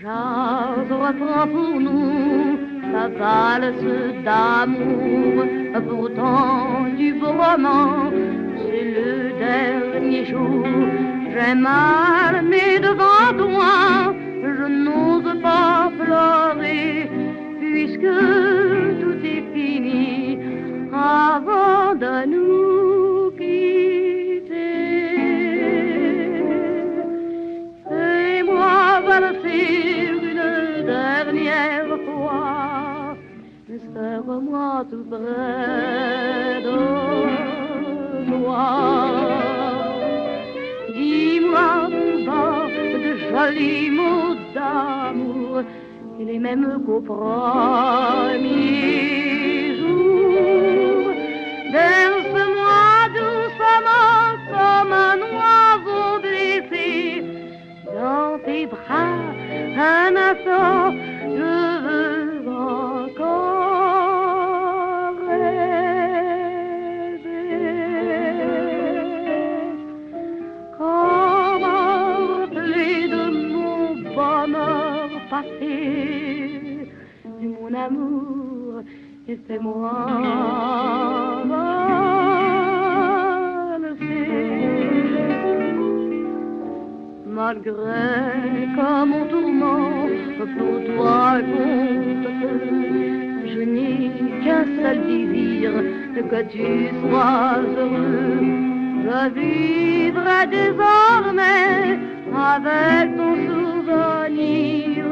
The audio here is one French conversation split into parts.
jazz reprend pour nous la valse d'amour. Pourtant du beau roman, c'est le dernier jour. J'ai mal, mais devant toi, je n'ose pas pleurer, puisque tout est fini avant de nous quitter. Fais-moi valser une dernière fois, serre-moi tout près de toi. Dis-moi tout bas de jolis mots d'amour, les mêmes qu'au premier jour. Berce-moi doucement comme un oiseau blessé dans tes bras. Un instant, je veux encore rêver. Comment rappeler de mon bonheur passé, mon amour, et fais-moi valser. Malgré que mon tourment pour toi compte, je n'ai qu'un seul désir, que tu sois heureux. Je vivrai désormais avec ton souvenir.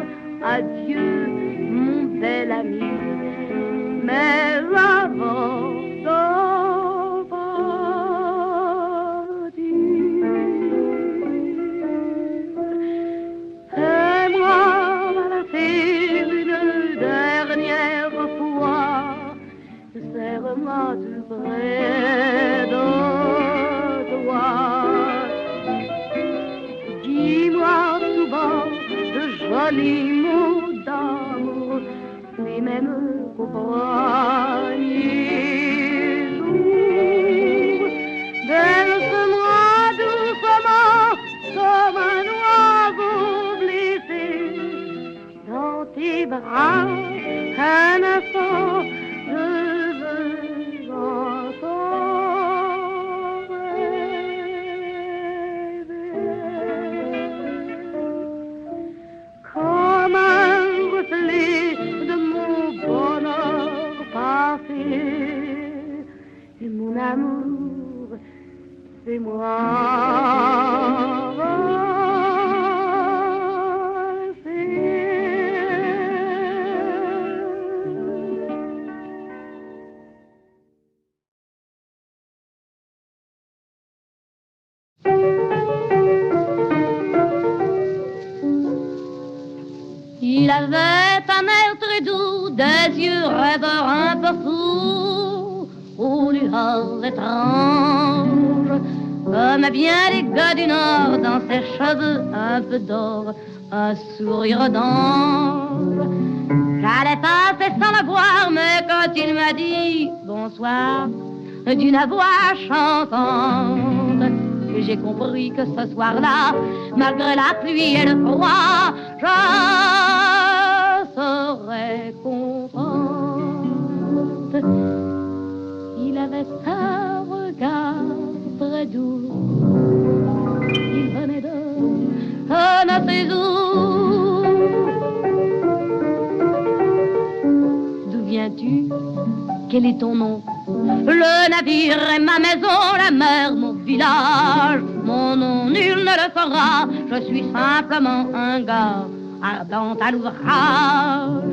Adieu, mon bel ami, mais avant de partir, fais-moi valser une dernière fois, serre-moi tout près de toi. Dis-moi tout bas de jolis mots d'amour, les mêmes qu'au premier jour. Berce-moi doucement comme un oiseau blessé dans tes bras. Un instant, je veux encore rêver. Comme un reflet de mon bonheur passé, et mon amour, fais-moi valser. Il avait un air très doux, des yeux rêveurs un peu fous, aux lueurs étranges, comme bien les gars du Nord, dans ses cheveux un peu d'or, un sourire d'ange. J'allais passer sans le voir, mais quand il m'a dit bonsoir, d'une voix chantante, j'ai compris que ce soir-là, malgré la pluie et le froid, je serais contente. Il avait un regard très doux, il venait de ses eaux. D'où viens-tu? Quel est ton nom? Le navire est ma maison, la mer mon village. Mon nom nul ne le fera, je suis simplement un gars ardent à l'ouvrage.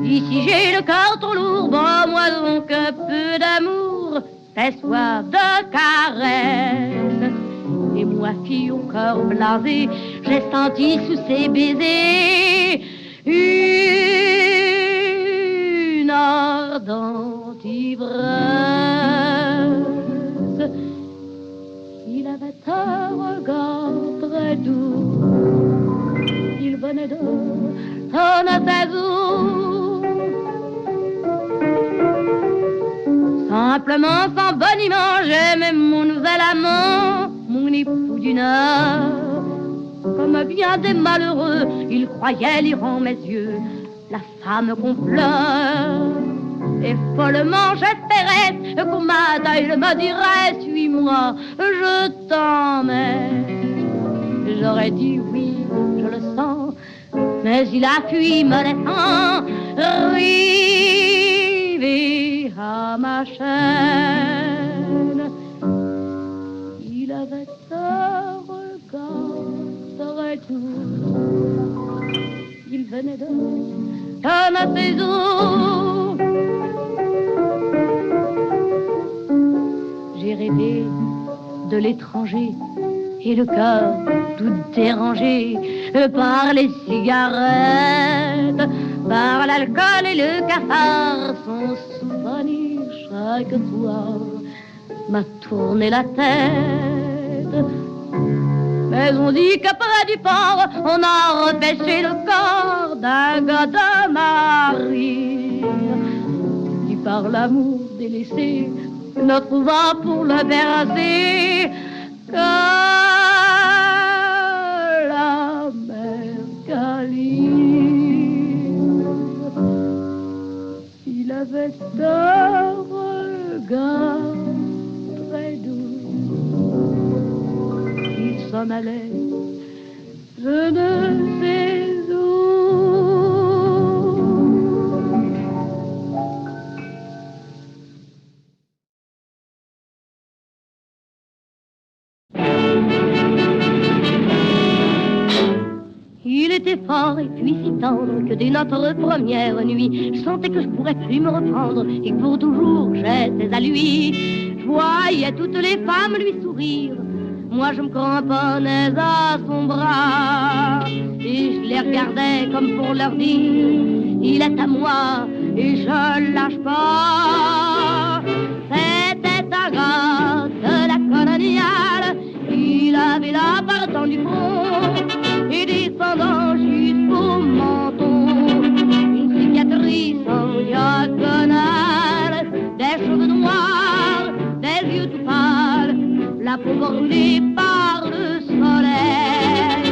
Ici j'ai le cœur trop lourd, bon moi donc un peu d'amour, fais soif de caresses. Et moi fille au cœur blasé, j'ai senti sous ses baisers une ardente ivresse. Il avait un regard très doux, il venait de ses eaux. Simplement, sans boniment, j'aimais mon nouvel amant, mon époux d'une heure. Comme comme bien des malheureux, ils croyaient lire en mes yeux la femme qu'on pleure. Et follement j'espérais qu'au matin il me dirait suis-moi, je t'emmène. J'aurais dit oui, je le sens, mais il a fui me laissant rivé à ma chaîne. Il avait un regard très doux, il venait de ma saison. J'ai rêvé de l'étranger et le cœur tout dérangé par les cigarettes, par l'alcool et le cafard. Son souvenir chaque soir m'a tourné la tête. Mais on dit qu'après du port, on a repêché le corps d'un gars de Marie qui par l'amour délaissé ne trouva pour le bercer que la mer Calice. Il avait un regard très doux, il s'en allait, je ne sais où. Il était fort et puis si tendre que dès notre première nuit, je sentais que je pourrais plus me reprendre et que pour toujours j'étais à lui. Je voyais toutes les femmes lui sourire, moi je me cramponnais à son bras et je les regardais comme pour leur dire il est à moi et je lâche pas. C'était un gars de la coloniale, il avait la partant du front et descendant jusqu'au menton, une cicatrice en diagonale, des cheveux noirs, des yeux tout pâles, la peau brûlée par le soleil.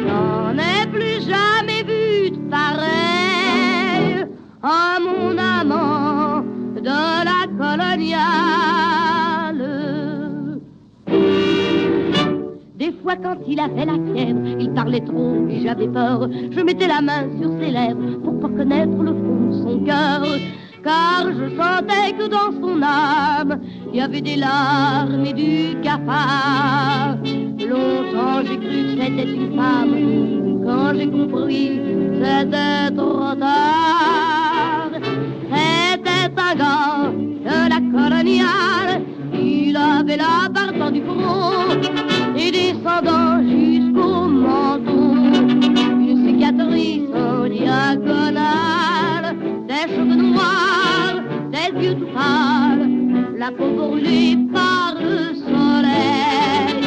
J'en ai plus jamais vu de pareil, oh mon amant de la coloniale. Des fois quand il avait la fièvre, il parlait trop et j'avais peur. Je mettais la main sur ses lèvres pour pas connaître le fond de son cœur. Car je sentais que dans son âme, il y avait des larmes et du cafard. Longtemps j'ai cru que c'était une femme, quand j'ai compris, c'était trop tard. C'était un gars de la coloniale, il avait la partant du front et descendant jusqu'au menton, une cicatrice en diagonale, des cheveux noirs, des yeux tout pâles, la peau brûlée par le soleil.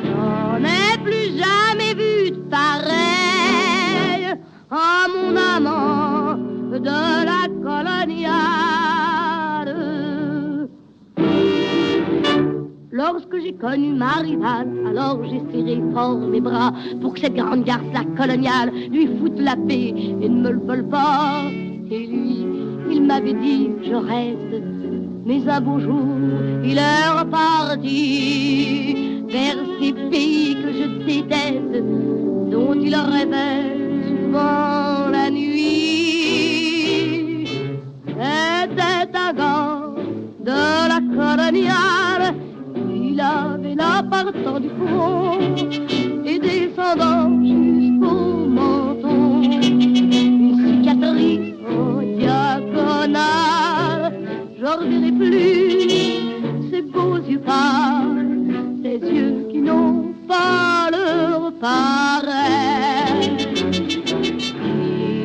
J'en ai plus jamais vu de pareil, oh mon amant de la coloniale. Lorsque j'ai connu ma rivale, alors j'ai serré fort mes bras pour que cette grande garce, la coloniale, lui foute la paix et ne me le vole pas. Et lui, il m'avait dit, je reste, mais un beau jour, il est reparti vers ces pays que je déteste, dont il rêvait souvent la nuit. C'était un gars de la coloniale, il avait la partant du front et descendant jusqu'au menton, une cicatrice en diagonale. Je ne reverrai plus ses beaux yeux pâles, ses yeux qui n'ont pas leur pareil.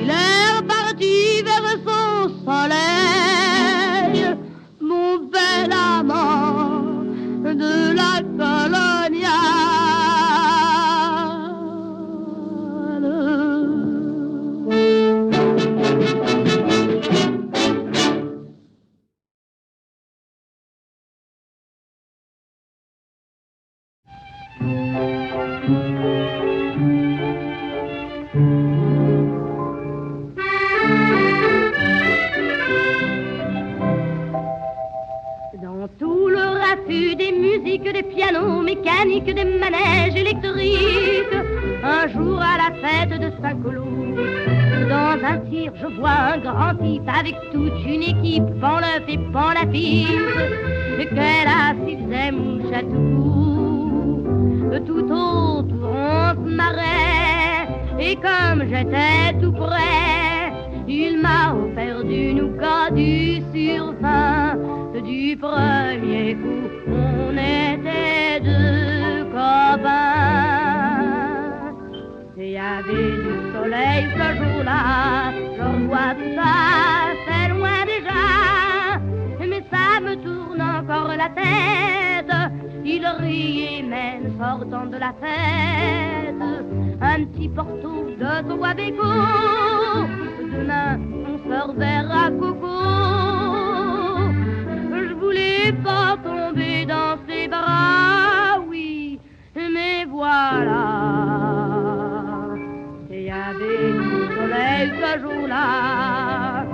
Il est reparti vers son soleil, mon bel amant de la coloniale. Dans tout le raffut des musiques, des pianos mécaniques, des manèges électriques, un jour à la fête de Saint-Cloud, dans un tir, je vois un grand type avec toute une équipe, pan l'œuf et pan la pipe, qu'elle a s'y faisait mouche à tout. Tout autour on se marrait, et comme j'étais tout près, il m'a offert du nougat, du survin. Du premier coup, on était deux copains. Et il y avait du soleil ce jour-là, je revois tout ça, c'est loin déjà, mais ça me tourne encore la tête. Il riait même sortant de la fête, un petit porto de soie béco, demain on se reverra coco. Je voulais pas tomber dans ses bras, oui, mais voilà. Et il y avait du soleil ce jour-là.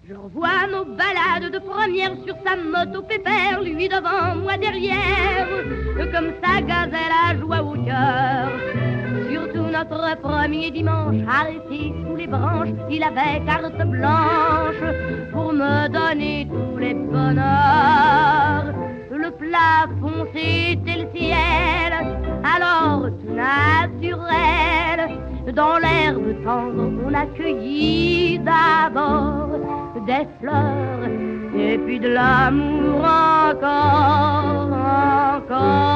Je revois nos balades de première sur sa moto pépère, lui devant, moi derrière, comme sa gazelle à joie au cœur. Surtout notre premier dimanche, arrêté sous les branches, il avait carte blanche pour me donner tous les bonheurs. Le plafond c'était le ciel, alors tout naturel, dans l'herbe tendre on accueillit d'abord des fleurs et puis de l'amour encore, encore.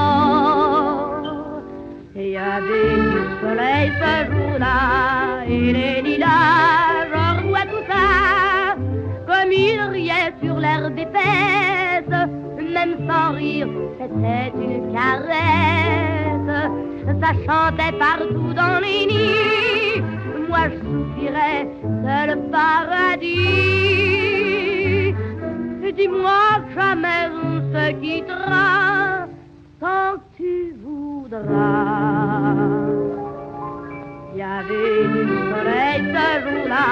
Et il y avait du soleil ce jour-là et les lilas, je revois tout ça, comme il riait sur l'herbe épaisse, même sans rire, c'était une caresse. Ça chantait partout dans les nids, moi je soupirais, c'est le paradis. Dis-moi jamais on se quittera tant que tu voudras. Il y avait du soleil ce jour-là.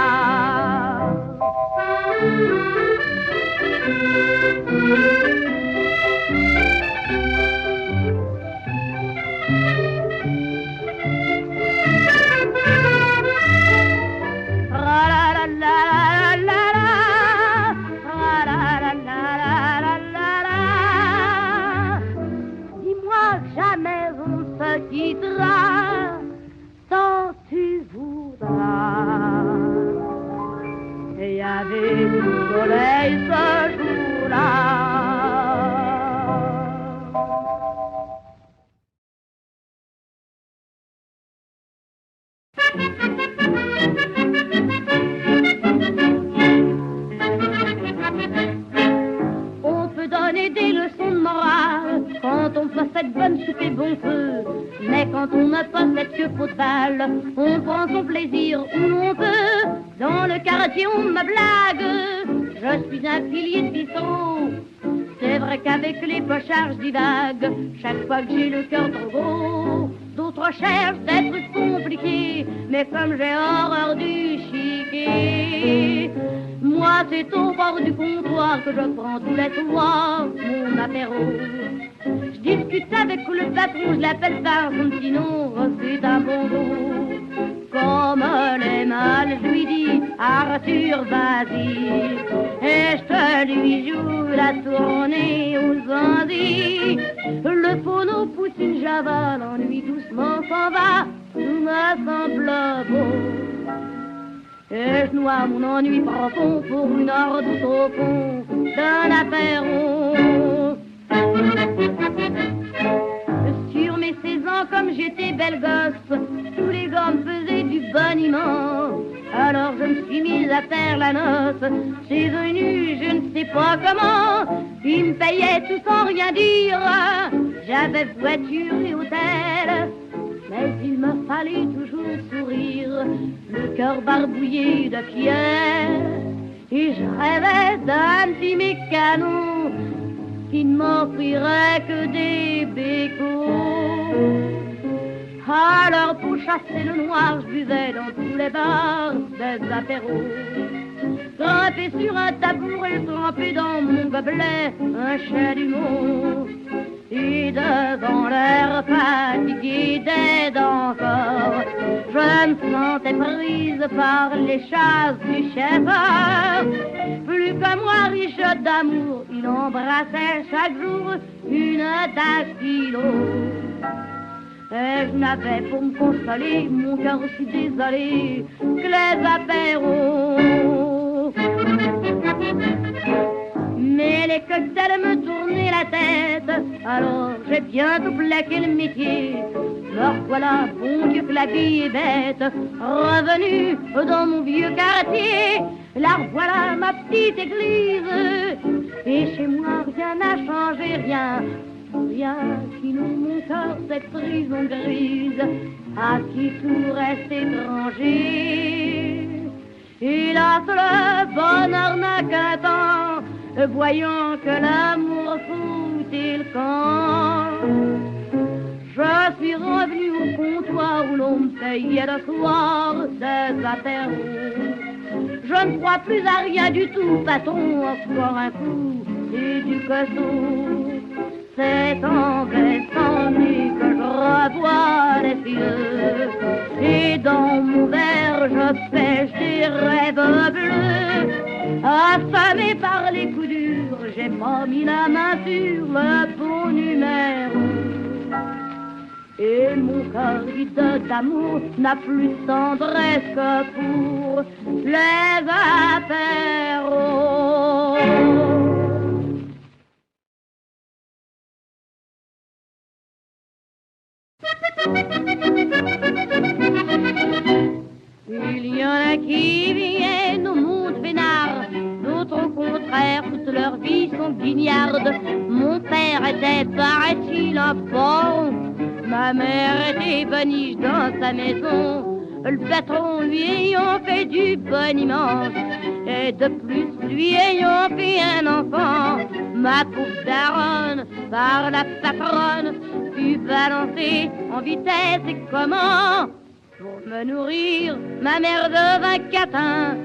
Quittera tant tu voudras. Et il y avait du soleil ce jour-là. On peut donner des leçons de morale quand on possède bonne soupe et bon feu. Mais quand on ne possède que peau de balle, on prend son plaisir où l'on peut. Dans le quartier on me blague, je suis un pilier de bistrot. C'est vrai qu'avec les pochards je divague, chaque fois que j'ai le cœur trop gros. D'autres cherchent des trucs compliqués, mais comme j'ai horreur du chiquet, moi c'est au bord du comptoir que je prends tous les soirs mon apéro. Je discute avec le patron, je l'appelle par son petit nom, c'est un bon dos. Comme les mâles, je lui dis, Arthur, vas-y, et je te lui joue la tournée aux Antilles. Le phono pousse une java, l'ennui doucement s'en va, tout me semble beau. Et je noie mon ennui profond pour une heure tout au fond d'un apéro. Sur mes 16 ans, comme j'étais belle gosse, tous les gars me faisaient du boniment. Alors je me suis mise à faire la noce. C'est venu, je ne sais pas comment. Ils me payaient tout sans rien dire. J'avais voiture et hôtel, mais il me fallait toujours sourire, le cœur barbouillé de pierre. Et je rêvais d'un petit mécano qui ne m'offrirait que des bécots. Alors pour chasser le noir, je buvais dans tous les bars des apéros. Grimpé sur un tabouret, trempé dans mon gobelet, un chalumeau. Et devant l'air fatigué d'aide encore, je me sentais prise par les chasses du chef. Plus que moi, riche d'amour, il embrassait chaque jour une dactylo. Et je n'avais pour me consoler mon cœur aussi désolé que les apéros. Mais les cocktails me tournaient la tête, alors j'ai bientôt plaqué le métier. Alors voilà, bon Dieu que la vie est bête, revenue dans mon vieux quartier. Là voilà ma petite église, et chez moi rien n'a changé, rien. Rien qui nous mon cœur cette prison grise, à qui tout reste étranger. Hélas, le bonheur n'a qu'un temps, voyant que l'amour foutait le camp. Je suis revenu au comptoir où l'on me payait le soir des apéros. Je ne crois plus à rien du tout, patron, encore un coup et du coteau. C'est en baissant nu que je revois les cieux, et dans mon verre je pêche des rêves bleus. Affamé par les coups durs, j'ai pas mis la main sur le bon numéro. Et mon cœur vide d'amour n'a plus de tendresse que pour les apéros. Il y en a qui viennent au monde vénard, d'autres au contraire, toute leur vie sont guignardes. Mon père était, paraît-il, un bon, ma mère était boniche dans sa maison. Le patron lui ayant fait du boniment, et de plus lui ayant fait un enfant, ma pauvre daronne, par la patronne, fut balancée en vitesse. Et comment? Pour me nourrir, ma mère devint catin,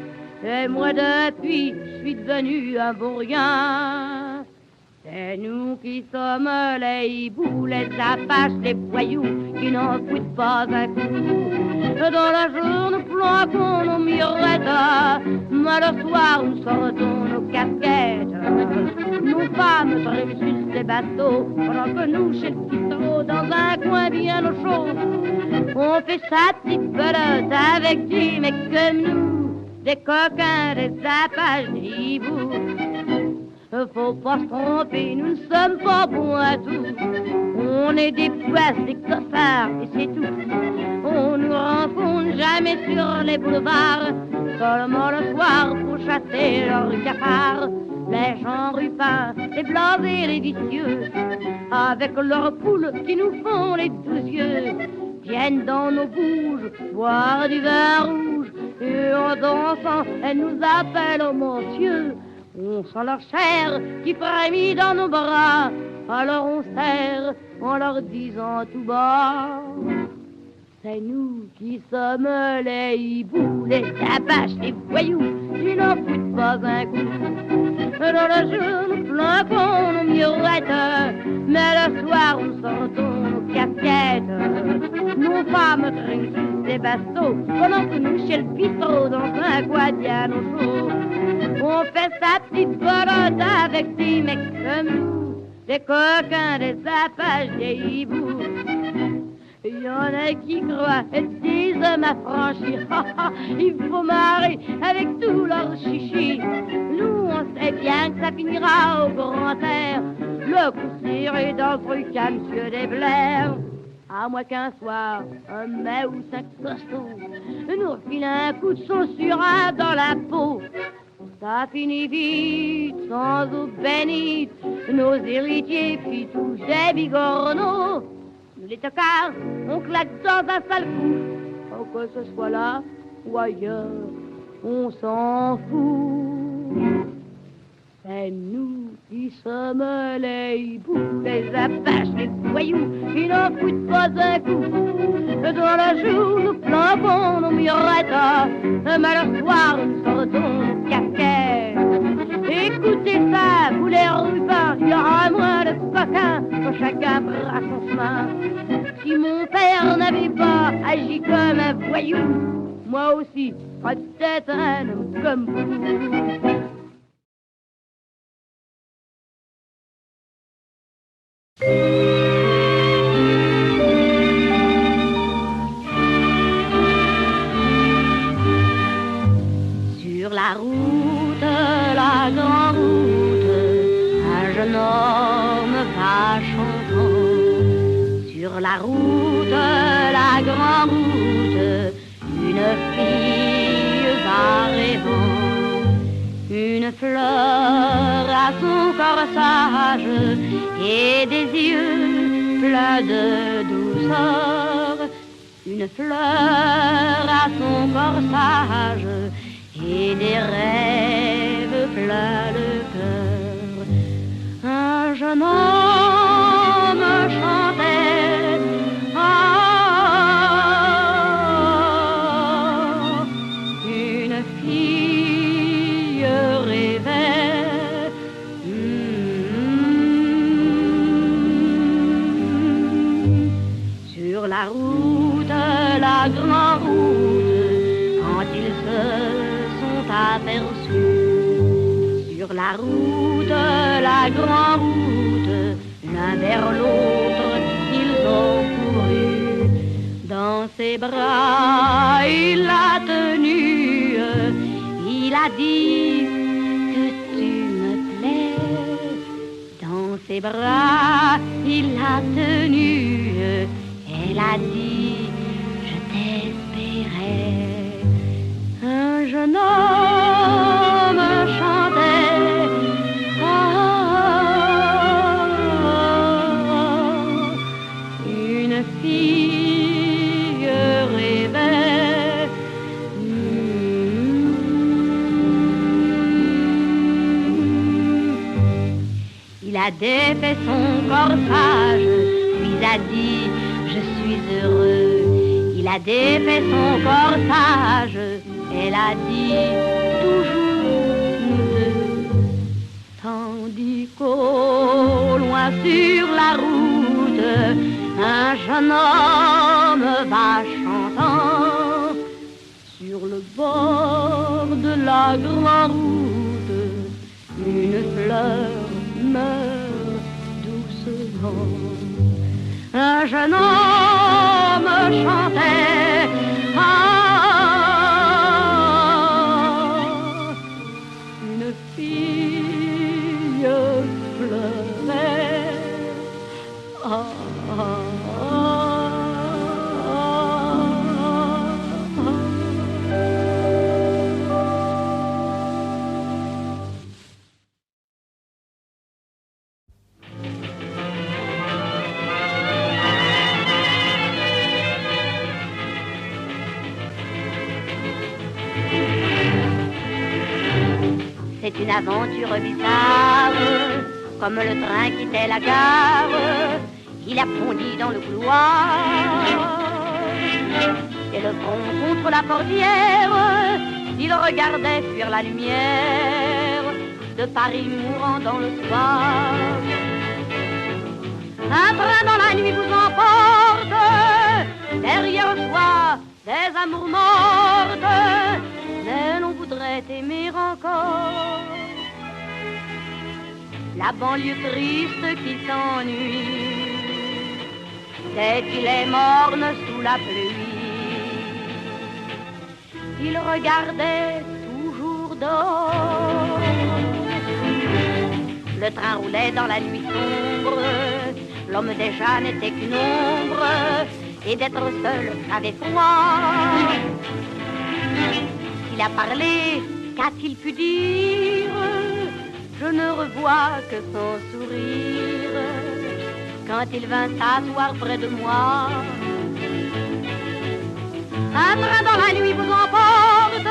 et moi depuis, je suis devenu un bourrien. C'est nous qui sommes les hiboux, les apaches, les voyous, qui n'en foutent pas un coup. Dans la journée, nous planquons nos mirettes, mais le soir, nous sortons nos casquettes. Nos femmes triment sur ces bateaux, pendant que nous, chez le bistrot, dans un coin bien au chaud, on fait sa petite pelote avec des mecs comme nous, des coquins, des apaches, des hiboux. Faut pas se tromper, nous ne sommes pas bons à tout. On est des poisses, des cossards, et c'est tout. On nous rencontre jamais sur les boulevards, seulement le soir pour chasser leurs cafards. Les gens rupins, les blasés, les vicieux, avec leurs poules qui nous font les 12 yeux, viennent dans nos bouges boire du vin rouge, et en dansant, elles nous appellent oh monsieur. On sent leur chair qui frémit dans nos bras, alors on serre en leur disant tout bas: c'est nous qui sommes les hiboux, les apaches, les voyous, qui n'en foutent pas un coup. Dans le jour, nous planquons nos mirettes, mais le soir, nous sortons nos casquettes. Nos femmes trinquent sur des bateaux, pendant que nous, chez le bistrot, dans un coin bien au chaud, on fait sa petite bolotte avec des mecs comme nous, des coquins, des apaches, des hiboux. Il y en a qui croient, elles disent m'affranchir. Il faut marrer avec tout leur chichi. Nous, on sait bien que ça finira au grand air, le coup serré dans le truc à monsieur Desblair. À moins qu'un soir, un mets ou 5 costauds nous refile un coup de saussura dans la peau. Ça finit vite, sans eau bénite, nos héritiers puis tous des bigorneaux. Nous les tocards, on claque dans un sale coup, que ce soit là ou ailleurs, on s'en fout. C'est nous qui sommes les hiboux, les apaches, les voyous, qui n'en foutent pas un coup. Dans la jour, nous flambons nos mirettes, mais le soir, nous sortons casquettes. Écoutez ça, vous les rubans, il y aura moins de coquins quand chacun fera son chemin. Si mon père n'avait pas agi comme un voyou, moi aussi, peut-être un homme comme vous. Sur la route, la grande route, un jeune homme va chantant. Sur la route, la grande route, une fille va rêvant. Une fleur à son corsage et des yeux pleins de douceur. Une fleur à son corsage et des rêves pleins de cœur. Un jeune homme chantait, une fille rêvait. Sur la route, la grande route, quand ils se sont aperçus. Sur la route, la grande route, l'un vers l'autre, ils ont couru. Dans ses bras, il l'a tenue, il a dit que tu me plais. Dans ses bras, il l'a tenue, elle a dit je t'espérais. Un jeune homme chantait, une fille rêvait. Il a défait son corsage, puis a dit je suis heureux. Il a défait son corsage, elle a dit toujours nous deux. Tandis qu'au loin sur la route, un jeune homme va chantant. Sur le bord de la grande route, une fleur meurt doucement. Un jeune homme chantait, une fille pleurait. C'est une aventure bizarre, comme le train quittait la gare. Il a bondi dans le couloir et le front contre la portière. Il regardait fuir la lumière de Paris mourant dans le soir. Un train dans la nuit vous emporte, derrière soi des amours mortes, mais l'on voudrait aimer encore. La banlieue triste qui s'ennuie, dès qu'il est morne sous la pluie, il regardait toujours dehors. Le train roulait dans la nuit sombre, l'homme déjà n'était qu'une ombre, et d'être seul avait froid. Il a parlé, qu'a-t-il pu dire? Je ne revois que son sourire quand il vint s'asseoir près de moi. Un train dans la nuit vous emporte,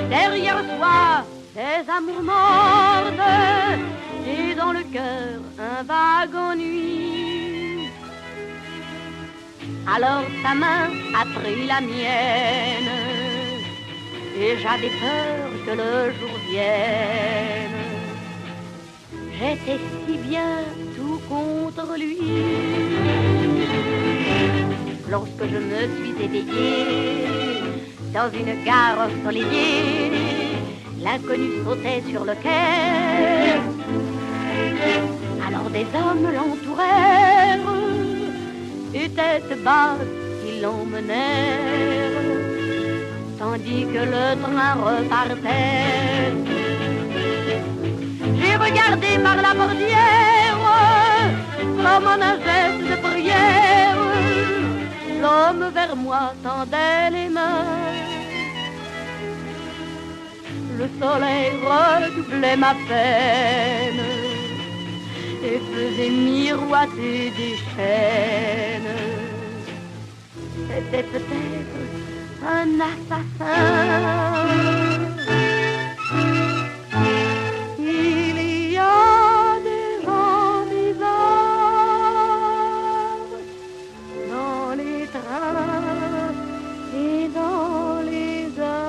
derrière soi des l'amour morde et dans le cœur un vague ennui. Alors sa main a pris la mienne et j'avais peur que le jour vienne. J'étais si bien tout contre lui. Lorsque je me suis éveillée dans une gare ensoleillée, l'inconnu sautait sur le quai. Alors des hommes l'entourèrent et tête basse ils l'emmenèrent, tandis que le train repartait. J'ai regardé par la portière comme en un geste de prière. L'homme vers moi tendait les mains. Le soleil redoublait ma peine et faisait miroiter des chaînes. C'était peut-être un assassin. Il y a des gens bizarres dans les trains et dans les heures.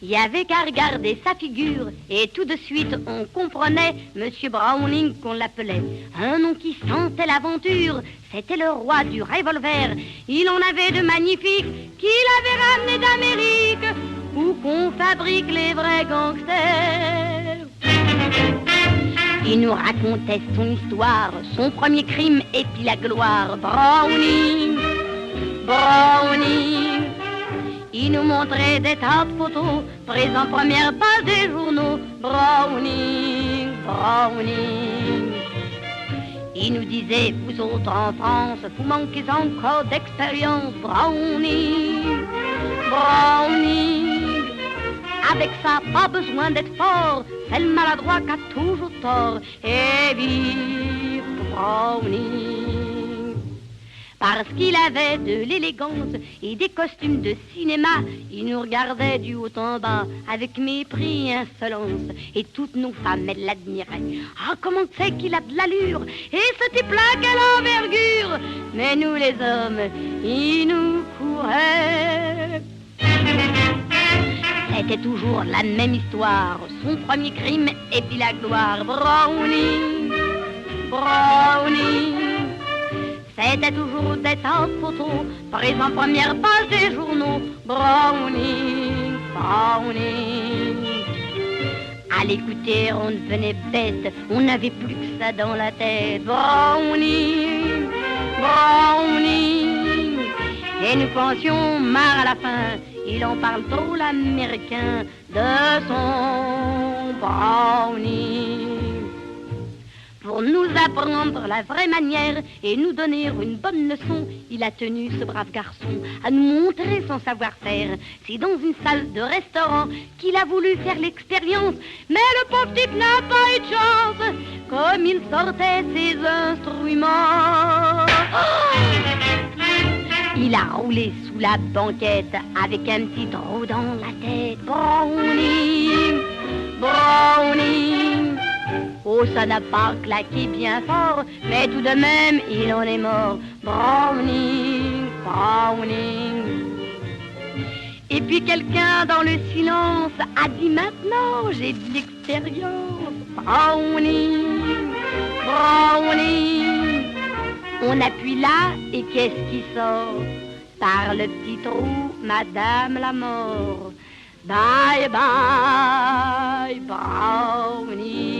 Il y avait qu'à regarder sa figure et tout de suite on comprenait Monsieur Browning qu'on l'appelait. Un nom qui sentait l'aventure, c'était le roi du revolver. Il en avait de magnifiques qu'il avait ramenés d'Amérique, où qu'on fabrique les vrais gangsters. Il nous racontait son histoire, son premier crime et puis la gloire. Browning, Browning. Il nous montrait des tas de photos prises en première page des journaux. Browning, Browning. Il nous disait, vous autres en France, vous manquez encore d'expérience. Browning, Browning. Avec ça, pas besoin d'être fort, c'est le maladroit qui a toujours tort. Et vive Browning. Parce qu'il avait de l'élégance et des costumes de cinéma, il nous regardait du haut en bas avec mépris et insolence. Et toutes nos femmes, elles l'admiraient. Ah, comment c'est qu'il a de l'allure! Et ce type-là, quelle envergure! Mais nous les hommes, il nous courait. C'était toujours la même histoire, son premier crime et puis la gloire. Browning, Browning. C'était toujours des tas de photos prises en première page des journaux. Browning, Browning. À l'écouter, on devenait bête, on n'avait plus que ça dans la tête. Browning, Browning. Et nous pensions marre à la fin, il en parle trop l'américain de son Browning. Pour nous apprendre la vraie manière et nous donner une bonne leçon, il a tenu, ce brave garçon, à nous montrer son savoir-faire. C'est dans une salle de restaurant qu'il a voulu faire l'expérience, mais le pauvre type n'a pas eu de chance, comme il sortait ses instruments. Il a roulé sous la banquette avec un petit trou dans la tête. Browning, Browning. Oh, ça n'a pas claqué bien fort, mais tout de même, il en est mort. Browning, Browning. Et puis quelqu'un dans le silence a dit maintenant, j'ai de l'expérience. Browning, Browning. On appuie là et qu'est-ce qui sort? Par le petit trou, Madame la mort. Bye bye, Browning.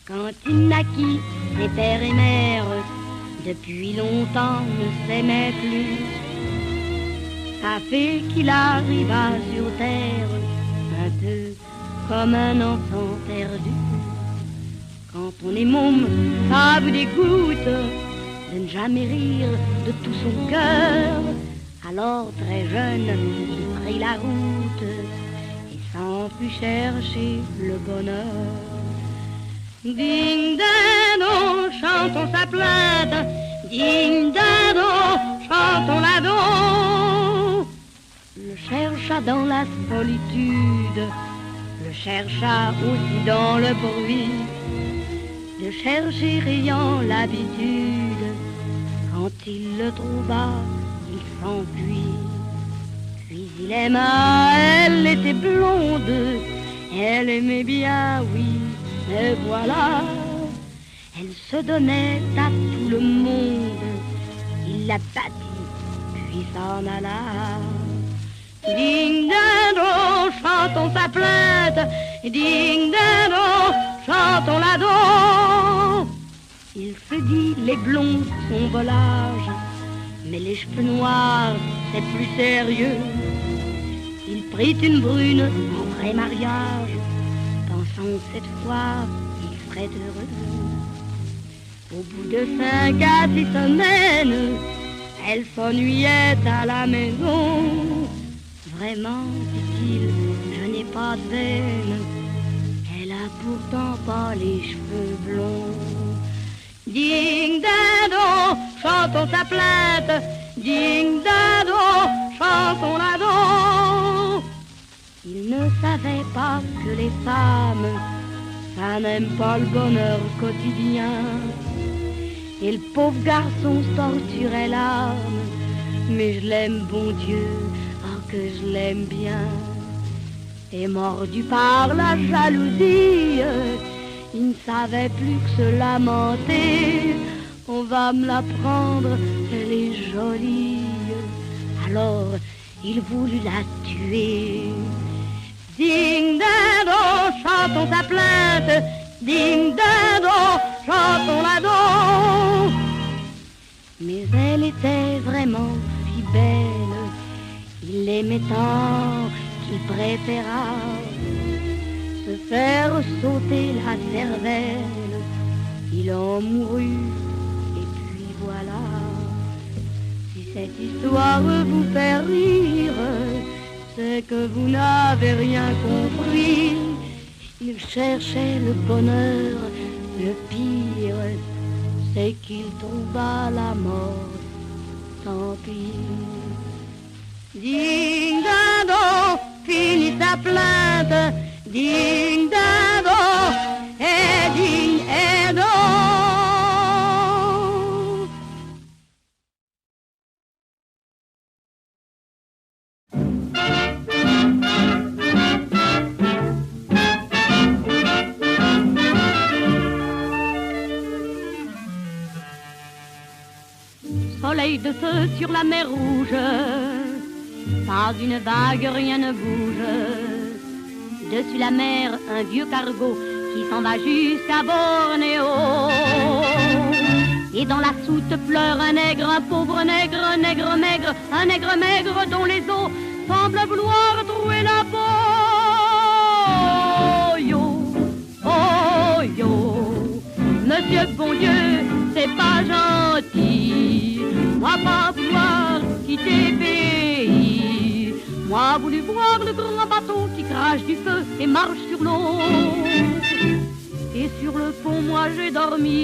Quand il naquit, ses pères et mères, depuis longtemps ne s'aimaient plus. Ça fait qu'il arriva sur terre, un peu comme un enfant perdu. Quand on est môme, ça vous dégoûte de ne jamais rire de tout son cœur. Alors très jeune, il prit la route et s'en fut chercher le bonheur. Ding dindon, chantons sa plainte, ding dindon, chantons la don. Le chercha dans la solitude, le chercha aussi dans le bruit, de chercher ayant l'habitude. Quand il le trouva, il s'enfuit. Puis il aima, elle était blonde, elle aimait bien, oui. Et voilà, elle se donnait à tout le monde. Il la battit, puis s'en alla. Ding dindon, chantons sa plainte. Ding dindon, chantons la don. Il se dit, les blonds sont volages, mais les cheveux noirs, c'est plus sérieux. Il prit une brune en vrai mariage, pensant que cette fois, il serait heureux. Au bout de 5 à 6 semaines, elle s'ennuyait à la maison. Vraiment, dit-il, je n'ai pas de veine. Elle a pourtant pas les cheveux blonds. Ding dindon, chantons sa plainte. Ding dindon, chantons la don. Il ne savait pas que les femmes, ça n'aime pas le bonheur quotidien. Et le pauvre garçon se torturait l'âme. Mais je l'aime, bon Dieu, oh que je l'aime bien. Et mordu par la jalousie, il ne savait plus que se lamenter. On va me la prendre, elle est jolie. Alors il voulut la tuer. Ding dindon, chantons sa plainte. Ding dindon, chantons la don. Mais elle était vraiment si belle, il l'aimait tant qu'il préféra se faire sauter la cervelle. Il en mourut, et puis voilà. Si cette histoire vous fait rire, c'est que vous n'avez rien compris. Il cherchait le bonheur, le pire, c'est qu'il trouva la mort, tant pis. Ding dindon, finit sa plainte. Ding dindon, et ding et don. Soleil de feu sur la mer rouge, pas une vague, rien ne bouge. Dessus la mer, un vieux cargo qui s'en va jusqu'à Bornéo. Et dans la soute pleure un nègre, un pauvre nègre, un nègre maigre, un nègre maigre dont les os semblent vouloir trouer la peau. Oh yo, oh yo, monsieur bon Dieu, c'est pas gentil. Moi pas vouloir quitter pays. Moi voulu voir le grand bateau qui crache du feu et marche sur l'eau. Et sur le pont moi j'ai dormi.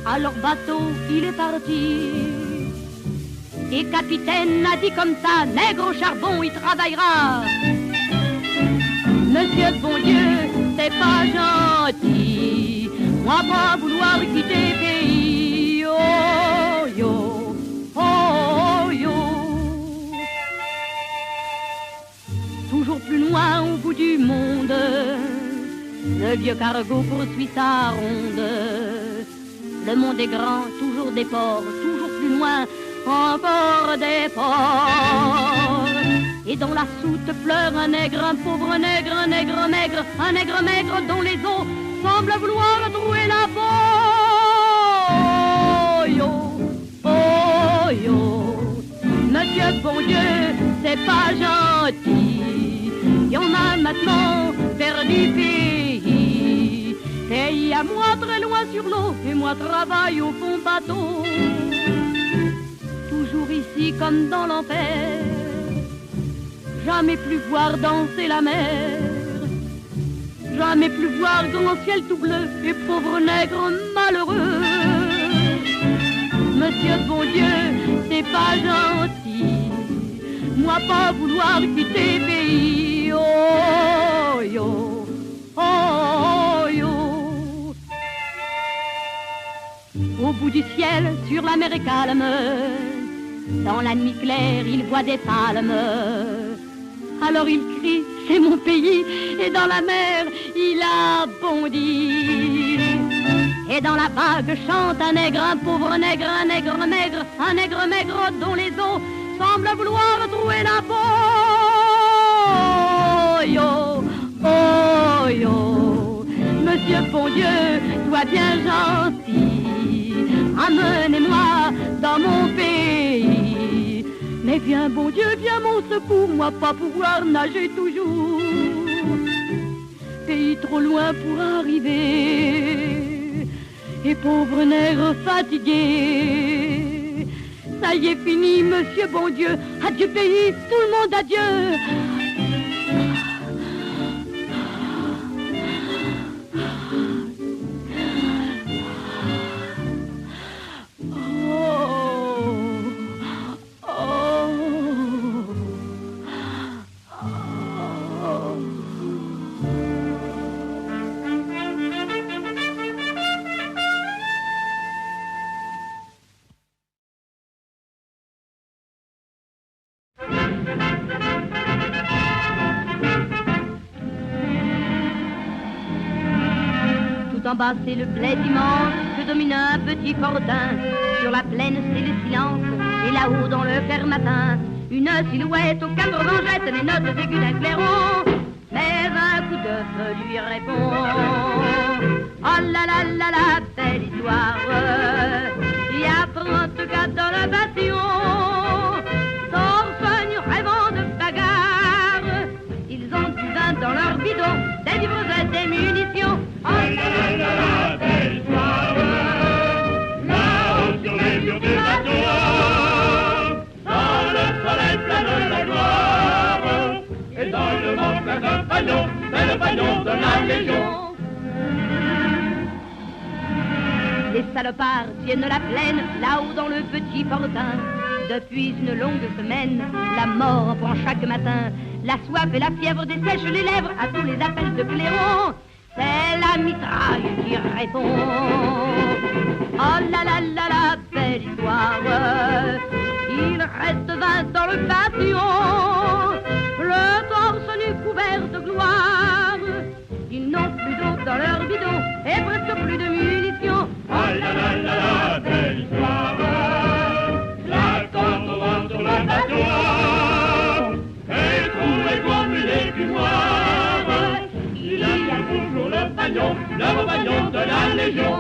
Alors bateau il est parti. Et capitaine a dit comme ça, nègre au charbon il travaillera. Monsieur bon Dieu, c'est pas gentil. Moi pas vouloir quitter pays. Oh yo, oh yo. Toujours plus loin au bout du monde, le vieux cargo poursuit sa ronde. Le monde est grand, toujours des ports, toujours plus loin, encore des ports. Et dans la soute pleure un nègre, un pauvre nègre, un nègre maigre, un nègre maigre dont les os semblent vouloir trouver la peau. Oh yo, oh yo, monsieur bon Dieu, c'est pas gentil. Et on a maintenant perdu pays. Pays à moi très loin sur l'eau, et moi travaille au fond bateau. Toujours ici comme dans l'enfer, jamais plus voir danser la mer, jamais plus voir grand ciel tout bleu et pauvre nègre malheureux. Monsieur bon Dieu, c'est pas gentil, moi pas vouloir quitter pays. Oh yo, oh yo. Au bout du ciel, sur la mer est calme, dans la nuit claire, il voit des palmes. Alors il crie, c'est mon pays, et dans la mer, il a bondi. Et dans la vague chante un nègre, un pauvre nègre, un nègre maigre, un nègre maigre dont les os semblent vouloir trouver la peau. Oh yo, oh yo, monsieur bon Dieu, sois bien gentil, amenez-moi dans mon pays. Mais viens bon Dieu, viens mon secours, moi pas pouvoir nager toujours. Pays trop loin pour arriver, et pauvre nègre fatigué. Ça y est fini, monsieur bon Dieu, adieu pays, tout le monde adieu. En bas c'est le bled immense que domine un petit fortin. Sur la plaine c'est le silence, et là-haut dans le clair matin, une silhouette aux cadres jette les notes aiguës d'un clairon. Mais un coup de feu lui répond. Oh là là là la belle histoire. Il y a 30 gars dans le bâtiment, torse nu rêvant de bagarre. Ils ont du vin dans leur bidon, des livres et des munitions. Oh là là là la belle histoire. Là-haut sur les murs du bateau, dans le soleil plein de la gloire, et dans le monde plein de paillons, c'est le paillon de la Légion. Les salopards tiennent la plaine, là-haut dans le petit fortin. Depuis une longue semaine, la mort prend chaque matin. La soif et la fièvre dessèchent les lèvres à tous les appels de clairon. C'est la mitraille qui répond. Oh là là là la belle histoire. Il reste 20 dans le pavillon, le torse nu couvert de gloire. Ils n'ont plus d'eau dans leur bidon et presque plus de munitions. Oh là là là la belle histoire. La corde au vent sur le bateau, et trouvé comme une écumoire. Il y a toujours le compagnon de la Légion.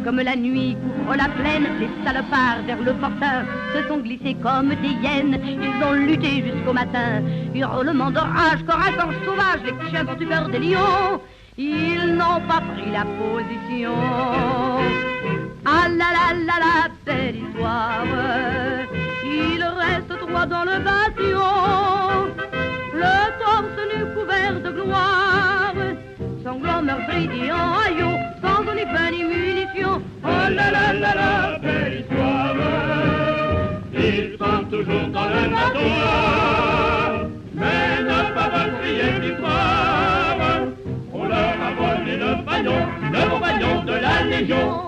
Comme la nuit couvre la plaine, les salopards vers le fortin se sont glissés comme des hyènes. Ils ont lutté jusqu'au matin. Hurlements de rage, corps à corps sauvage, les chiens stupeurs des lions. Ils n'ont pas pris la position. Ah la la la la, belle histoire. Il reste trois dans le bâtiment, le torse nu couvert de gloire, sanglant meurtridiant, aïe, sans ni pain ni munitions. Oh la la la la, belle histoire. Ils sont toujours dans le bateau, mais ne pas crier victoire. On leur a volé le compagnon de la Légion.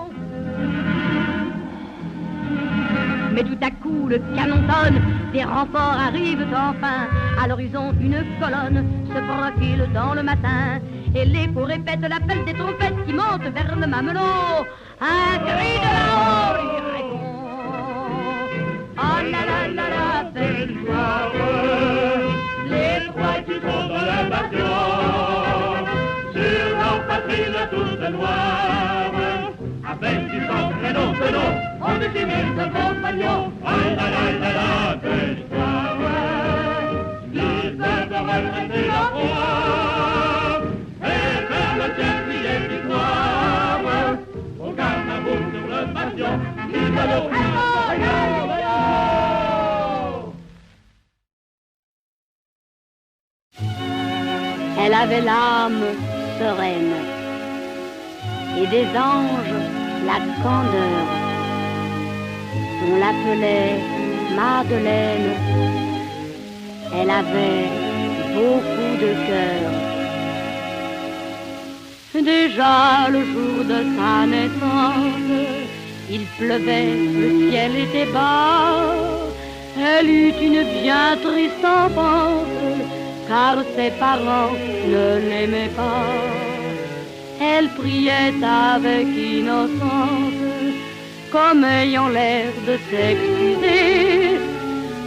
Mais tout à coup le canon tonne, des renforts arrivent enfin. À l'horizon une colonne se profile dans le matin. Et l'écho répète l'appel des trompettes qui montent vers le mamelon. Un cri de là-haut y répond. Oh la la la la, belle victoire. Les trois qui sont dans l'invasion, sur leur patrie de toute gloire. Avec du vent, canon, canon, on décimait de compagnons. Oh la la la la, belle victoire. Ils peuvent regretter leur foi et faire le ciel crier victoire. On garde un bout sur le pavillon, vive le Elle avait l'âme sereine et des anges la candeur. On l'appelait Madeleine. Elle avait beaucoup de cœur. Déjà le jour de sa naissance, il pleuvait, le ciel était bas. Elle eut une bien triste enfance, car ses parents ne l'aimaient pas. Elle priait avec innocence, comme ayant l'air de s'excuser.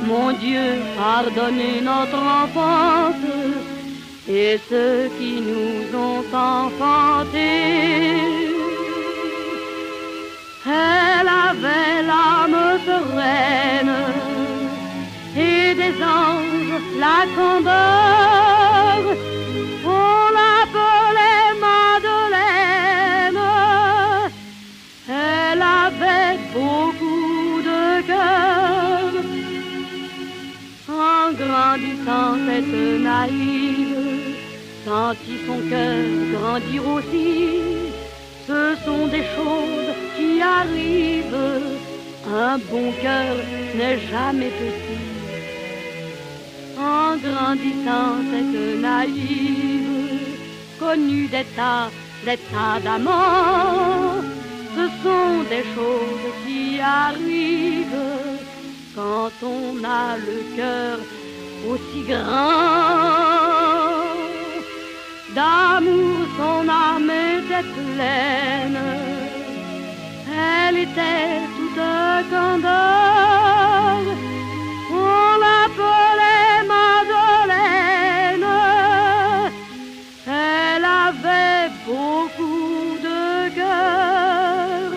Mon Dieu, pardonnez notre enfance et ceux qui nous ont enfantés. Elle avait l'âme sereine et des anges la candeur. On l'appelait Madeleine. Elle avait beaucoup de cœur. En grandissant, cette naïve sentit son cœur grandir aussi. Ce sont des choses qui arrivent. Un bon cœur n'est jamais petit. En grandissant, cette naïve connut des tas d'amants. Ce sont des choses qui arrivent quand on a le cœur aussi grand. D'amour, son âme était pleine. Elle était toute candeur. On l'appelait Madeleine. Elle avait beaucoup de cœur.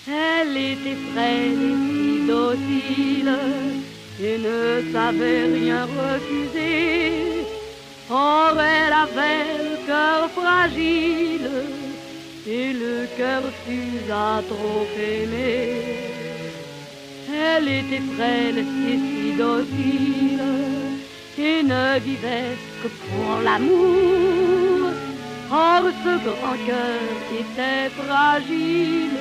Elle était frêle et si docile et ne savait rien refuser. Or elle avait le cœur fragile et le cœur fut à trop aimer. Elle était frêle et si docile et ne vivait que pour l'amour. Or ce grand cœur était fragile.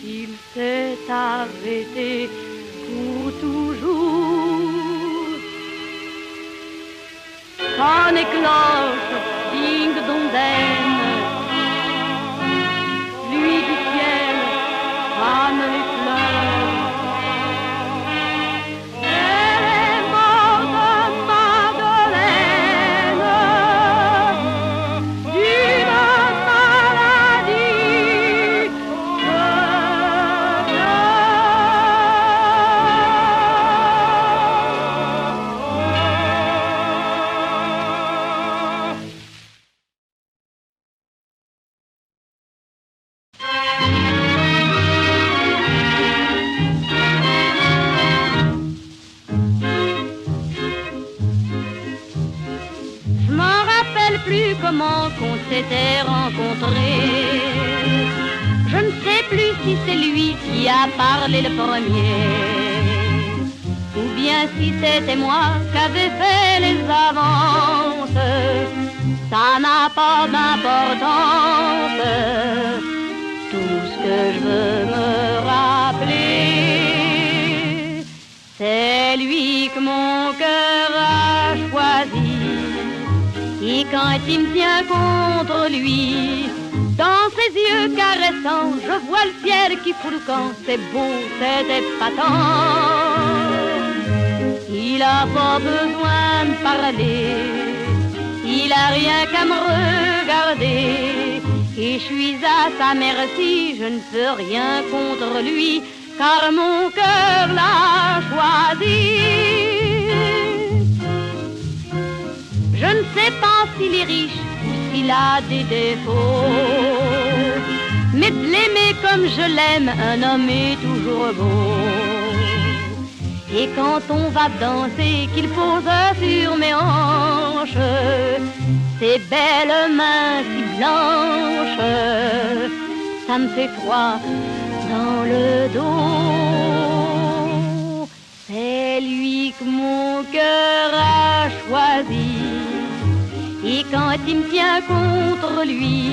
Il s'est arrêté pour toujours. Sonne et cloche, ding dondaine, lui du ciel, rame les fleurs. Elle est morte, Madeleine, d'une maladie de cœur. Je m'en rappelle plus comment qu'on s'était rencontrés. Je ne sais plus si c'est lui qui a parlé le premier, ou bien si c'était moi qui avais fait les avances. Ça n'a pas d'importance. Tout ce que je veux me rappeler, c'est lui que mon cœur a choisi. Et quand il me tient contre lui, Dans ses yeux caressants, je vois le ciel qui fout le camp. C'est beau, c'est épatant. Il a pas besoin de parler, il a rien qu'à me regarder. Et je suis à sa merci, je ne peux rien contre lui, car mon cœur l'a choisi. Je ne sais pas s'il est riche ou s'il a des défauts, mais de l'aimer comme je l'aime, un homme est toujours beau. Et quand on va danser, qu'il pose sur mes hanches ses belles mains si blanches, ça me fait froid dans le dos. C'est lui que mon cœur a choisi. Et quand il me tient contre lui,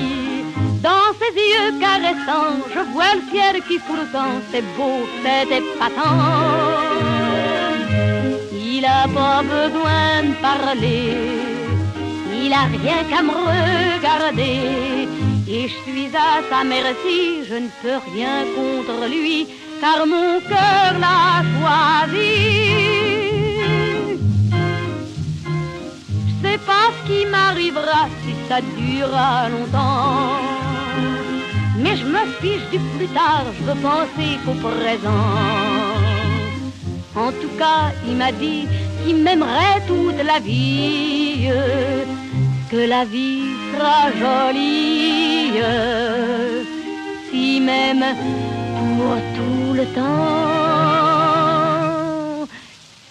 dans ses yeux caressants, je vois le ciel qui fout le camp. C'est beau, c'est épatant. Il a pas besoin de parler, il a rien qu'à me regarder. Et je suis à sa merci, je ne peux rien contre lui, car mon cœur l'a choisi. Je sais pas ce qui m'arrivera si ça durera longtemps, mais je me fiche du plus tard, je veux penser qu'au présent. En tout cas, il m'a dit qu'il m'aimerait toute la vie, que la vie sera jolie, si même pour tout le temps.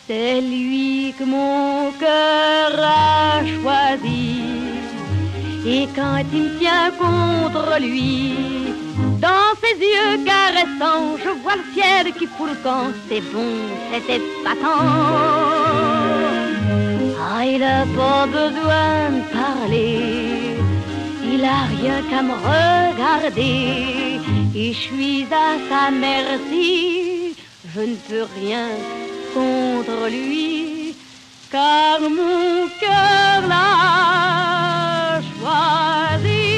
C'est lui que mon cœur a choisi. Et quand il me tient contre lui, dans ses yeux caressants, je vois le ciel qui fout le camp. C'est bon, c'est épatant. Ah, il a pas besoin de parler, il a rien qu'à me regarder. Et je suis à sa merci, je ne peux rien contre lui, car mon cœur l'a choisi.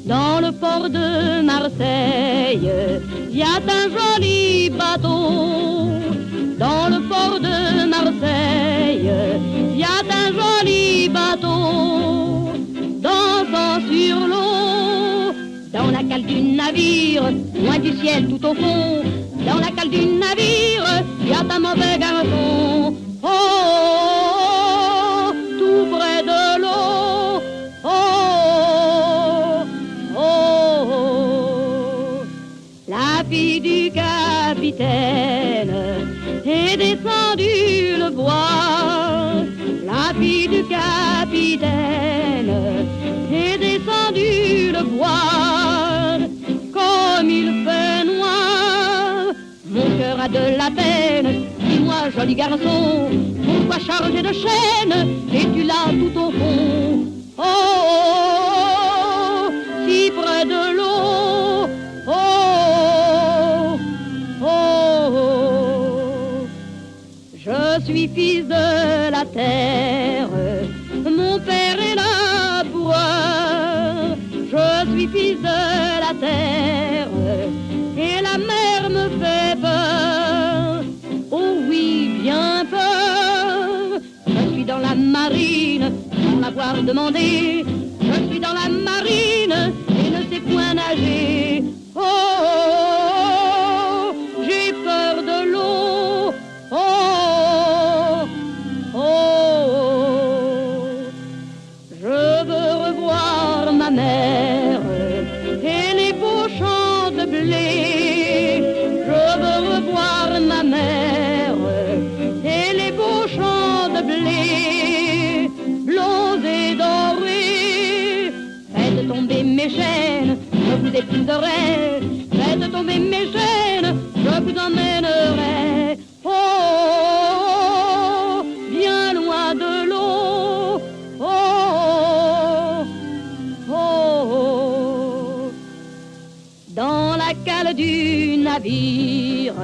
Dans le port de Marseille, il y a un joli bateau. Dans le port de Marseille, il y a un joli bateau. Dansant sur l'eau, dans la cale du navire, loin du ciel tout au fond. Dans la cale du navire, il y a un mauvais garçon. Oh, oh, oh, tout près de l'eau. Oh, oh, oh, oh. La fille du capitaine est descendue le bois. La fille du capitaine est descendue le bois. Comme il fait noir, mon cœur a de la peine. Dis-moi, joli garçon, pourquoi charger de chaîne es-tu là tout au fond? Oh, oh, oh, si près de l'eau. Oh, oh, oh, oh. Je suis fils de la terre, mon père est laboureur. Je suis fils de la terre et la mer me fait peur. Oh oui, bien peur. Je suis dans la marine sans l'avoir demandé. Je suis dans la marine et ne sais point nager. Oh, oh, oh, j'ai peur de l'eau. Oh, oh, oh, je veux revoir ma mère et les beaux champs de blé. Je veux revoir ma mère et les beaux champs de blé, blonds et dorés. Faites tomber mes chaînes, je vous épouserai. Faites tomber mes chaînes, je vous emmènerai. Oh, bien loin de l'eau. Oh, oh, oh. navire.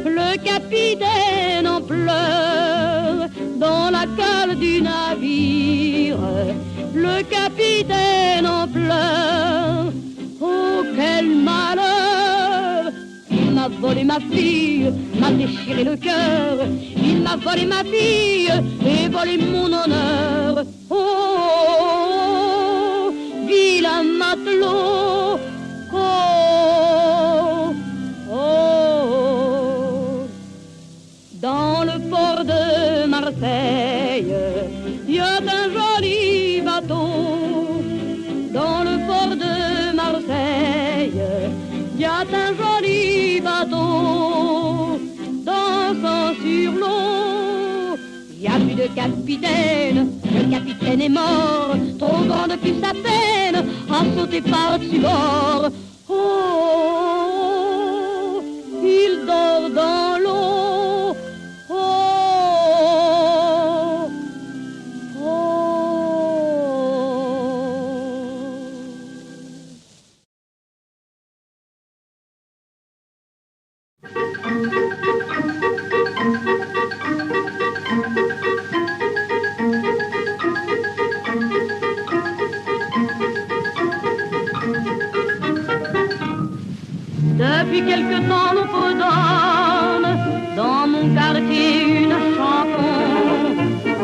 Le capitaine en pleurs dans la cale du navire. Le capitaine en pleurs. Oh, quel malheur! Il m'a volé ma fille, m'a déchiré le cœur. Il m'a volé ma fille et volé mon honneur. Oh, vilain matelot! Oh, oh. Dans le port de Marseille, il y a un joli bateau. Dans le port de Marseille, il y a un joli bateau. Dansant sur l'eau, il n'y a plus de capitaine. Le capitaine est mort, trop grande fut sa peine à sauter par-dessus bord. Oh, il dort dans l'eau. Oh, oh. Depuis quelque temps nous redonne dans mon quartier une chanson.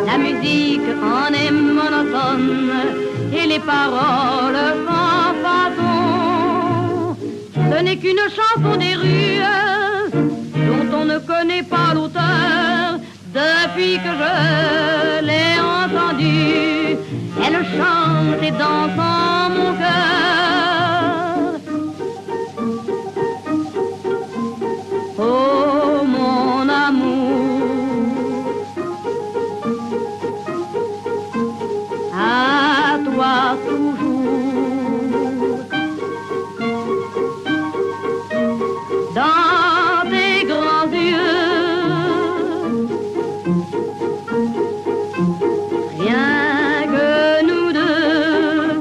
La musique en est monotone et les paroles sans façon. Ce n'est qu'une chanson des rues dont on ne connaît pas l'auteur. Depuis que je l'ai entendue, elle chante et danse en mon cœur. Oh mon amour, à toi toujours, dans tes grands yeux, rien que nous deux,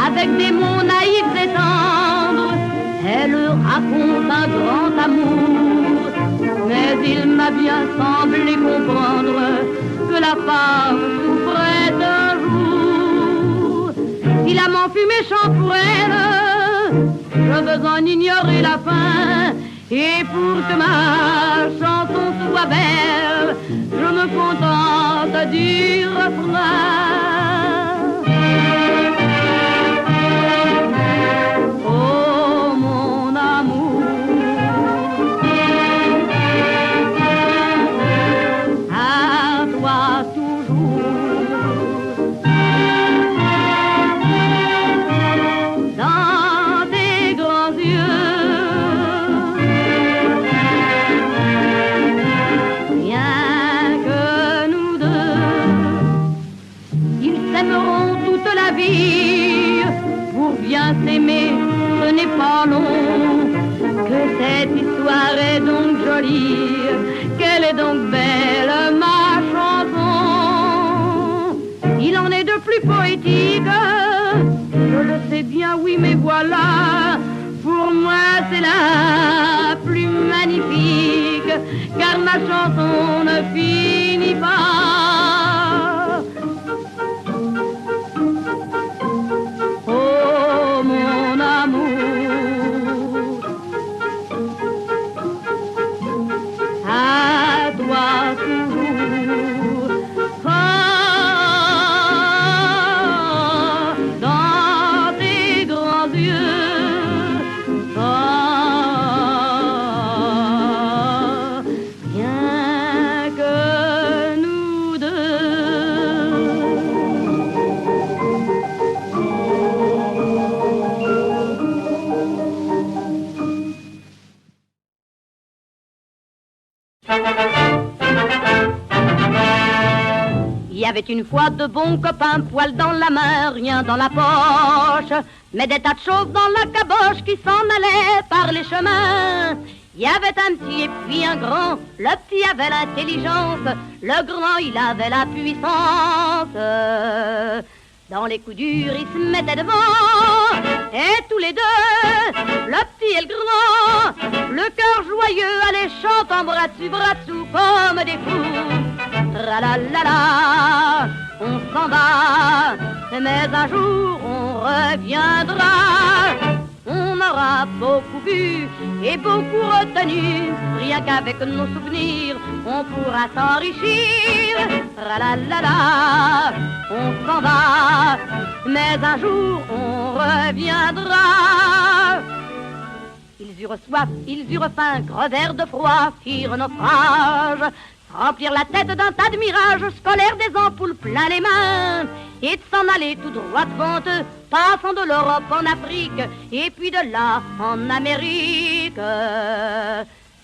avec des mots naïfs et tendres, elle raconte un grand amour, mais il m'a bien semblé comprendre que la femme souffrait d'un jour. Si l'amant fut méchant pour elle, je veux en ignorer la fin, et pour que ma chanson soit belle, je me contente du refrain. S'aimer, ce n'est pas long, que cette histoire est donc jolie, qu'elle est donc belle, ma chanson. Il en est de plus poétique, je le sais bien, oui, mais voilà, pour moi c'est la plus magnifique, car ma chanson ne finit pas. Il y avait une fois de bons copains, poil dans la main, rien dans la poche, mais des tas de choses dans la caboche qui s'en allaient par les chemins. Il y avait un petit et puis un grand, le petit avait l'intelligence, le grand il avait la puissance. Dans les coups durs, ils se mettaient devant, et tous les deux, le petit et le grand, le cœur joyeux, allaient chantant bras dessus, comme des fous. Tra-la-la-la, on s'en va, mais un jour on reviendra. On aura beaucoup vu et beaucoup retenu, rien qu'avec nos souvenirs, on pourra s'enrichir. Tra-la-la-la, on s'en va, mais un jour on reviendra. Ils eurent soif, ils eurent faim, crevèrent de froid, firent naufrage, remplirent la tête d'un tas de mirages scolaires, des ampoules plein les mains, et de s'en aller tout droit devant eux, passant de l'Europe en Afrique, et puis de là en Amérique.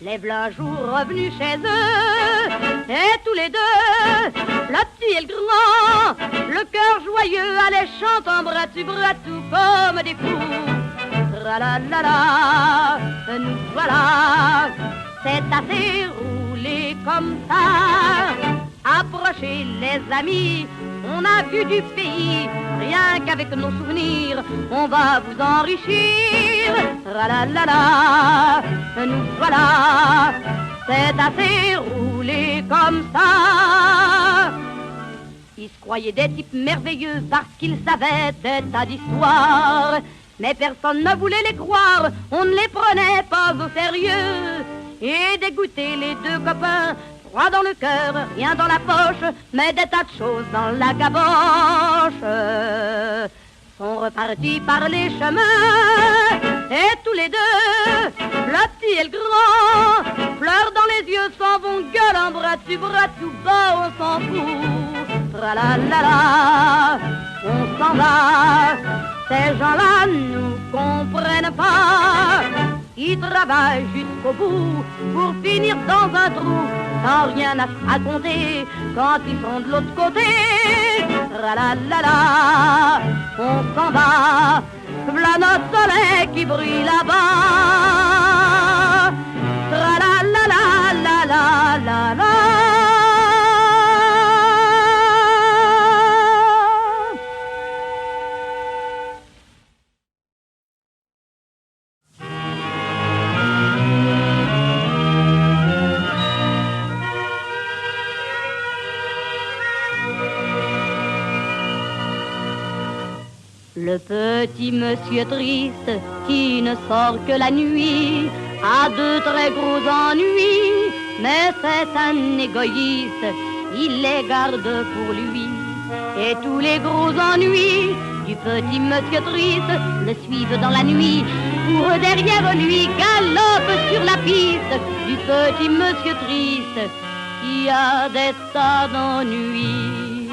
Les blancs jours revenus chez eux, et tous les deux, le petit et le grand, le cœur joyeux, allaient chantant bras dessus, comme des fous. Tra-la-la-la, nous voilà, c'est assez roulé comme ça. Approchez les amis, on a vu du pays, rien qu'avec nos souvenirs, on va vous enrichir. Tra-la-la-la, nous voilà, c'est assez roulé comme ça. Ils se croyaient des types merveilleux parce qu'ils savaient des tas d'histoires, mais personne ne voulait les croire, on ne les prenait pas au sérieux. Et dégoûtés les deux copains, froid dans le cœur, rien dans la poche, mais des tas de choses dans la caboche, sont repartis par les chemins, et tous les deux, le petit et le grand, pleurs dans les yeux, s'en vont gueule en bras dessus, bas, on s'en fout. Tra-la-la-la, on s'en va, ces gens-là nous comprennent pas. Ils travaillent jusqu'au bout pour finir dans un trou, sans rien à se raconter quand ils sont de l'autre côté. Tra-la-la-la, on s'en va, v'là notre soleil qui brille là-bas. Tra-la-la-la-la-la-la-la. Le petit monsieur triste qui ne sort que la nuit a de très gros ennuis, mais c'est un égoïste, il les garde pour lui. Et tous les gros ennuis du petit monsieur triste le suivent dans la nuit, courent derrière lui, galopent sur la piste du petit monsieur triste qui a des tas d'ennuis.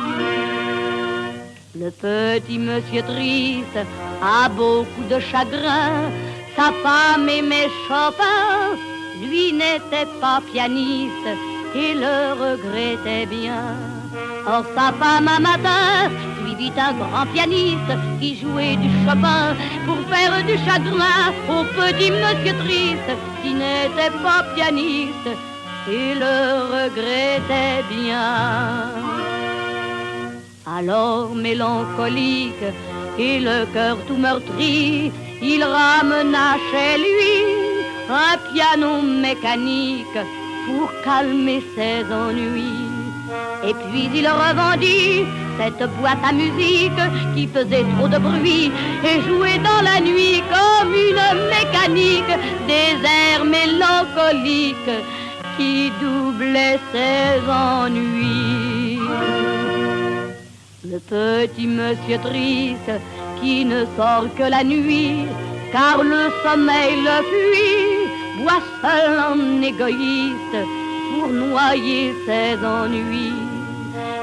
Le petit monsieur triste a beaucoup de chagrin, sa femme aimait Chopin, lui n'était pas pianiste et le regrettait bien. Or sa femme un matin suivit un grand pianiste qui jouait du Chopin pour faire du chagrin au petit monsieur triste qui n'était pas pianiste et le regrettait bien. Alors mélancolique et le cœur tout meurtri, il ramena chez lui un piano mécanique pour calmer ses ennuis. Et puis il revendit cette boîte à musique qui faisait trop de bruit et jouait dans la nuit comme une mécanique des airs mélancoliques qui doublaient ses ennuis. Le petit monsieur triste qui ne sort que la nuit, car le sommeil le fuit, boit seul en égoïste pour noyer ses ennuis.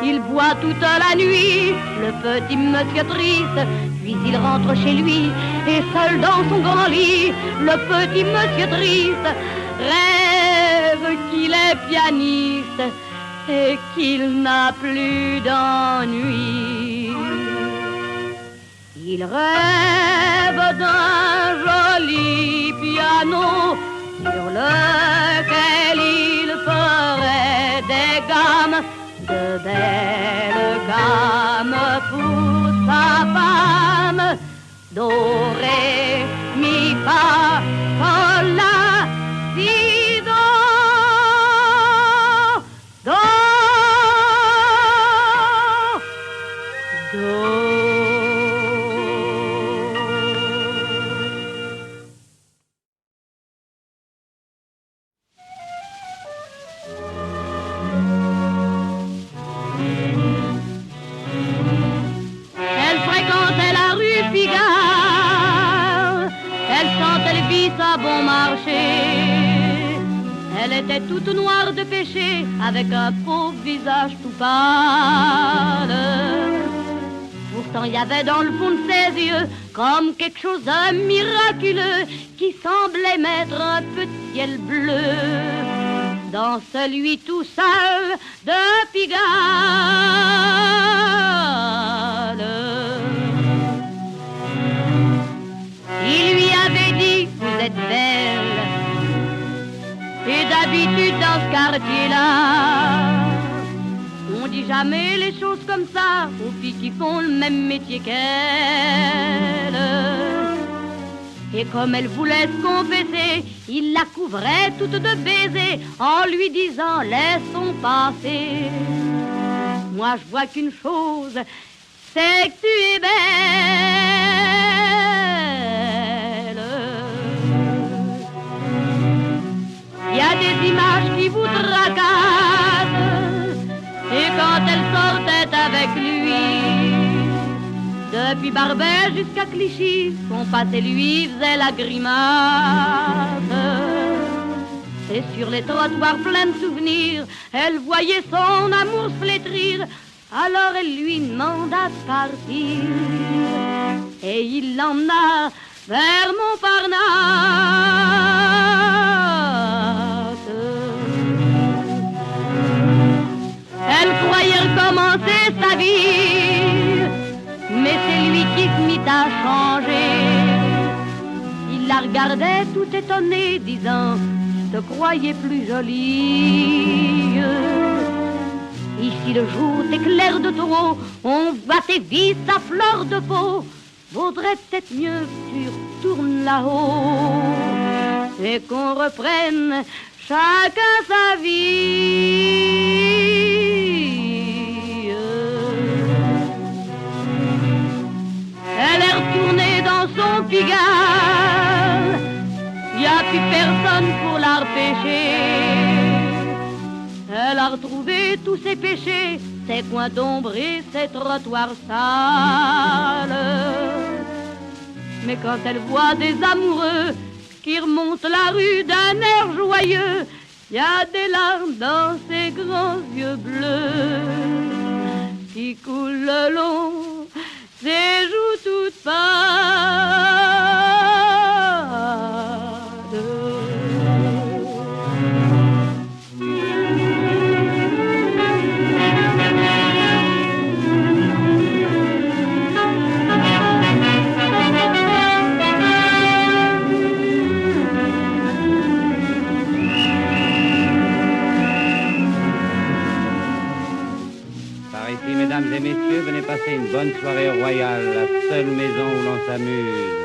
Il boit toute la nuit, le petit monsieur triste, puis il rentre chez lui, et seul dans son grand lit, le petit monsieur triste rêve qu'il est pianiste et qu'il n'a plus d'ennui. Il rêve d'un joli piano sur lequel il ferait des gammes, de belles gammes pour sa do, ré, mi, fa, sol, la, si, do, do, do. Elle fréquentait la rue Pigalle, elle sentait le vice à bon marché. Elle était toute noire de péché, avec un pauvre visage tout pâle. Pourtant il y avait dans le fond de ses yeux comme quelque chose de miraculeux qui semblait mettre un peu de ciel bleu dans celui tout seul de Pigalle. Il lui avait dit, vous êtes belle, et d'habitude dans ce quartier-là, on dit jamais les choses comme ça aux filles qui font le même métier qu'elle. Et comme elle voulait se confesser, il la couvrait toute de baisers en lui disant laissons passer. Moi je vois qu'une chose, c'est que tu es belle. Il y a des images qui vous tracassent, et quand elle sortait avec lui, depuis Barbès jusqu'à Clichy, son passé lui faisait la grimace. Et sur les trottoirs pleins de souvenirs, elle voyait son amour se flétrir. Alors elle lui demanda de partir, et il l'emmena vers Montparnasse. Elle croyait recommencer sa vie, mais c'est lui qui se mit à changer. Il la regardait tout étonné, disant « Je te croyais plus jolie. Ici le jour t'éclaire de trop, on voit tes vices à fleur de peau. Vaudrait peut-être mieux que tu retournes là-haut et qu'on reprenne chacun sa vie. » Elle est retournée dans son Pigalle, y a plus personne pour la repêcher. Elle a retrouvé tous ses péchés, ses coins d'ombre et ses trottoirs sales. Mais quand elle voit des amoureux qui remontent la rue d'un air joyeux, y a des larmes dans ses grands yeux bleus qui coulent le long ses joues toutes pâles. Mesdames et messieurs, venez passer une bonne soirée royale, la seule maison où l'on s'amuse.